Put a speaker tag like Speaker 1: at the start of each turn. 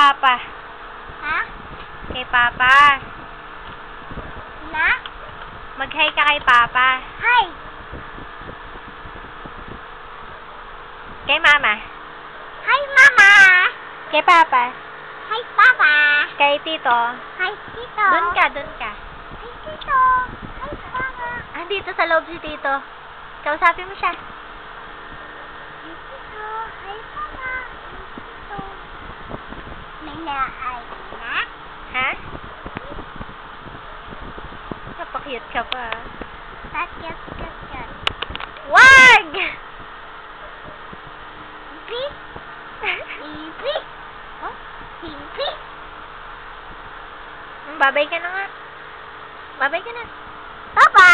Speaker 1: Papa?
Speaker 2: Ha?
Speaker 1: Kay Papa.
Speaker 2: Na?
Speaker 1: Mag-hi ka kay Papa.
Speaker 2: Hi.
Speaker 1: Kay Mama.
Speaker 2: Hi, Mama.
Speaker 1: Kay Papa.
Speaker 2: Hi, Papa.
Speaker 1: Kay Tito.
Speaker 2: Hi, Tito.
Speaker 1: Doon ka, doon ka.
Speaker 2: Hi, Tito. Hi, Mama.
Speaker 1: Ah, dito sa loob si Tito. Kausapin mo siya.
Speaker 2: Hi, Tito. Hi, Mama. Hi, Tito. May na-ay na?
Speaker 1: Ha? Napakute ka pa.
Speaker 2: Takyat.
Speaker 1: Wag!
Speaker 2: Ipi? Ipi?
Speaker 1: Oh?
Speaker 2: Ipi?
Speaker 1: Babay ka na nga. Babay ka na.
Speaker 2: Papa!